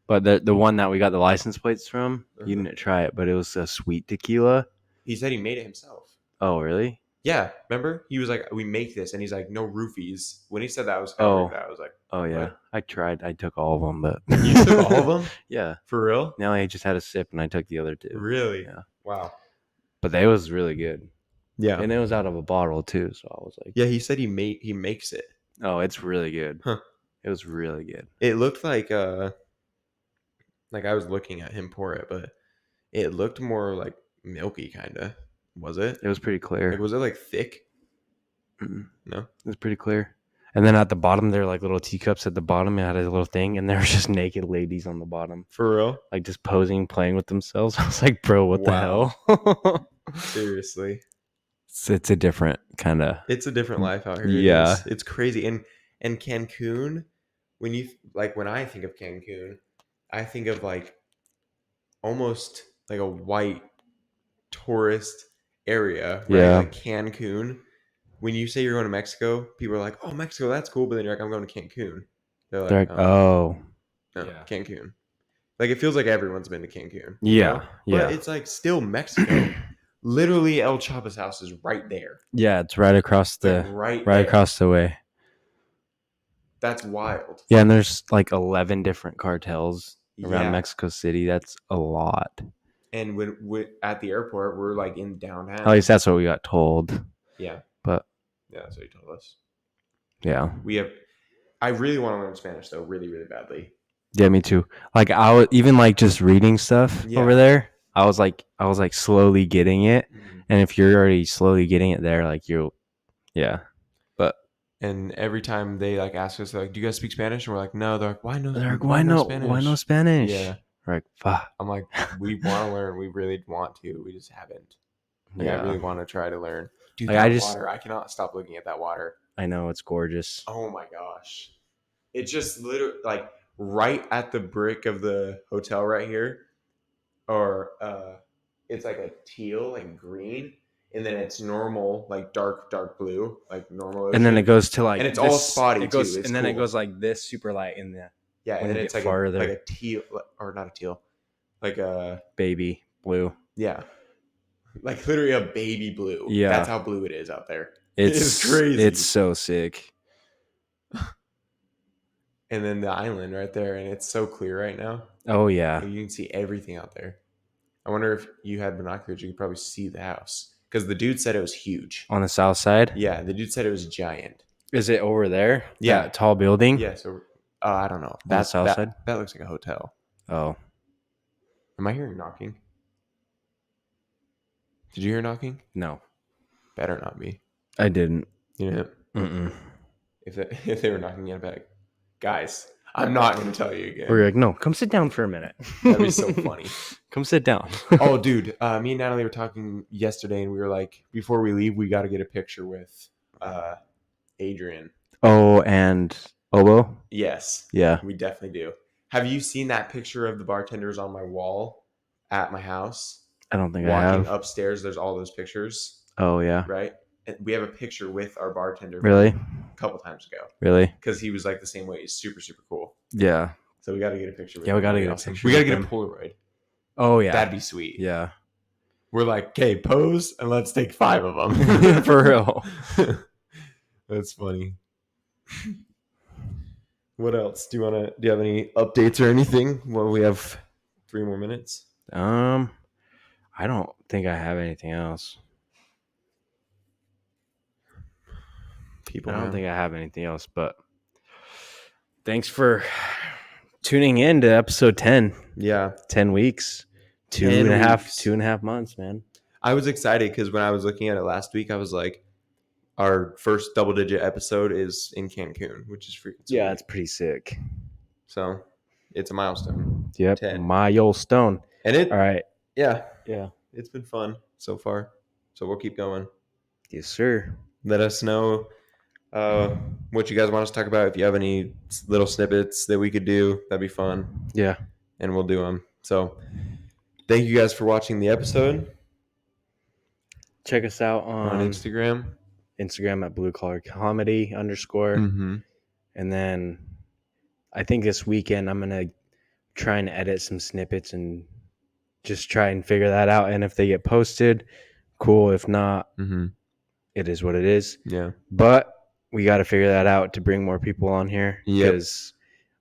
But the one that we got the license plates from, you didn't try it, but it was a sweet tequila. He said he made it himself. Oh, really? Yeah, remember? He was like, we make this, and he's like, no roofies. When he said that, I was kind of weird. I was like, oh yeah, what? I tried. I took all of them, but you took all of them? Yeah, for real. Now I just had a sip, and I took the other 2. Really? Yeah. Wow. But they was really good. Yeah, and it was out of a bottle too, so I was like, yeah. He said he makes it. Oh, it's really good. Huh. It was really good. It looked like I was looking at him pour it, but it looked more like milky, kind of. Was it? It was pretty clear. Like, was it like thick? Mm-mm. No, it was pretty clear. And then at the bottom, there were like little teacups at the bottom. It had a little thing, and there were just naked ladies on the bottom. For real? Like just posing, playing with themselves. I was like, bro, what the hell? Seriously. It's a different kind of. It's a different life out here. Yeah. It's crazy. And Cancun, when I think of Cancun, I think of like almost like a white tourist area, right? Yeah. Like Cancun. When you say you're going to Mexico, people are like, "Oh, Mexico, that's cool," but then you're like, "I'm going to Cancun." They're like, oh, no, yeah. Cancun. Like, it feels like everyone's been to Cancun. Yeah, yeah. But it's like still Mexico. Literally, El Chapo's house is right there. Yeah, it's right across Like, the right right there. across the way. That's wild. Yeah, and there's like 11 different cartels around Yeah. Mexico City. That's a lot. And when we at the airport, we're like in downtown. At least that's what we got told. Yeah. But Yeah, that's what he told us. yeah. I really want to learn Spanish though, really, really badly. Yeah, me too. Like I was even like just reading stuff Yeah. over there. I was like slowly getting it. Mhm. And if you're already slowly getting it there, like yeah. But And every time they like ask us, like, "Do you guys speak Spanish?" And we're like, "No." They're like, "Why no? they're like, Why no Spanish?" why no Spanish? Yeah. We're like, fuck. I'm like, we want to learn. We really want to. We just haven't. Like, Yeah. I really want to try to learn. Dude, Like, that water. I cannot stop looking at that water. I know it's gorgeous. Oh my gosh. It's just literally like right at the brick of the hotel right here. Or it's like a teal and green. And then it's normal, like dark blue, like normal ocean. And then it goes to like and it's all spotty it goes, too. It's and then it cool. goes like this super light in the Yeah, when and then you it's get like farther. like a teal, or not a teal, like a baby blue. yeah, like literally a baby blue. Yeah. That's how blue it is out there. It's crazy. It's so sick. And then the island right there, and it's so clear right now. Oh yeah. You can see everything out there. I wonder if you had binoculars, you could probably see the house because the dude said it was huge. On the south side? Yeah, the dude said it was giant. Is it over there? Yeah. That tall building? Yeah, so I don't know. the south side? That looks like a hotel. Oh. Am I hearing knocking? Did you hear knocking? No. Better not be. I didn't. You know, Mm-mm. if they were knocking at back, guys, I'm not going to tell you again. We're like, no, come sit down for a minute. That'd be so funny. Come sit down. Oh, dude, me and Natalie were talking yesterday, and we were like, before we leave, we got to get a picture with Adrian. Oh, and Obo? Yes, Yeah. we definitely do. Have you seen that picture of the bartenders on my wall at my house? I don't think I Walking have. upstairs, there's all those pictures, Oh, yeah. right? And we have a picture with our bartender. Really? A couple times ago. Really? Because he was like the same way. He's super, super cool. Yeah. So we got to get a picture with Yeah, we him. got to get a picture. We got to with get a him. Polaroid. Oh, yeah. That'd be sweet. Yeah. We're like, okay, pose and let's take 5 of them. For real. That's funny. What else? Do you have any updates or anything? Well, we have 3 more minutes. I don't think I have anything else. People, I don't think I have anything else, but thanks for tuning in to episode 10. Yeah. 10 weeks. 10 weeks. 2.5 months, man. I was excited because when I was looking at it last week, I was like, our first double-digit episode is in Cancun, which is freaking sweet. Yeah, it's pretty sick. So it's a milestone. Yep. 10. Milestone. And it, All right. yeah, Yeah. it's been fun so far. So we'll keep going. Yes, sir. Let us know what you guys want us to talk about. If you have any little snippets that we could do, that'd be fun. Yeah. And we'll do them. So thank you guys for watching the episode. Check us out On Instagram. Instagram at Blue Collar Comedy _ Mm-hmm. And then I think this weekend I'm gonna try and edit some snippets and just try and figure that out. And if they get posted, cool. If not, it is what it is. Yeah. But we got to figure that out to bring more people on here because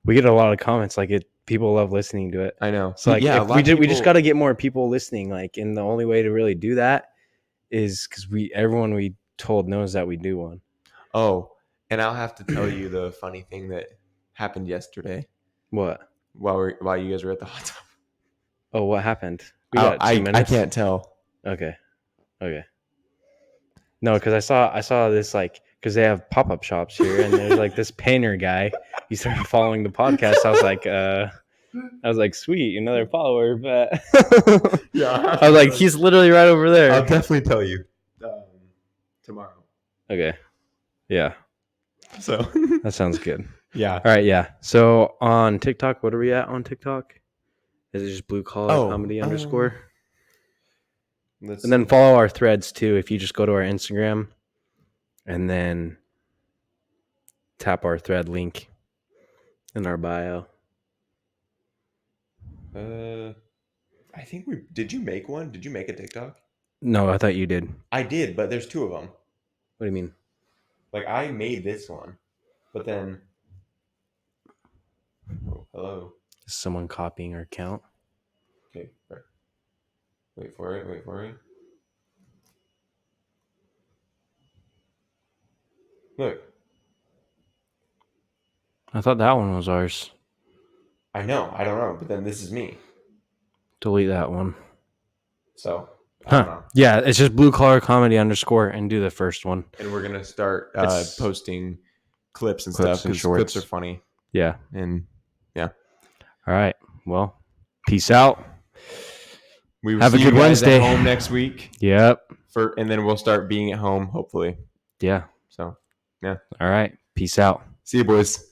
we get a lot of comments. Like people love listening to it. I know. So like, yeah, we just got to get more people listening. Like, and the only way to really do that is because everyone we told knows that we do one. Oh, and I'll have to tell you the funny thing that happened yesterday. What? While you guys were at the hot tub. Oh, what happened? We got 2 minutes. I can't tell. Okay. No, because I saw this like because they have pop-up shops here, and there's like this painter guy. He started following the podcast. I was like, sweet, another follower. But Yeah, I was like, he's literally right over there. I'll definitely tell you tomorrow. Okay. Yeah. So That sounds good. yeah. All right. Yeah. So on TikTok, what are we at on TikTok? Is it just Blue Collar Comedy _? And then follow our threads too. If you just go to our Instagram and then tap our thread link in our bio. I think we did. You make one? Did you make a TikTok? No, I thought you did. I did, but there's two of them. What do you mean? Like I made this one, but then. Oh, hello. Is someone copying our account? Okay. Right. Wait for it. Wait for it. Look. I thought that one was ours. I know. I don't know, but then this is me. Delete that one. So I don't Huh. know. Yeah, it's just blue collar comedy _ and do the first one. And we're gonna start It's- posting clips and Clips stuff and because clips shorts. are funny. Yeah. And All right. Well, peace out. we will Have a see good you guys Wednesday. at home next week. Yep. And then we'll start being at home hopefully. Yeah. So All right. Peace out. see you, boys.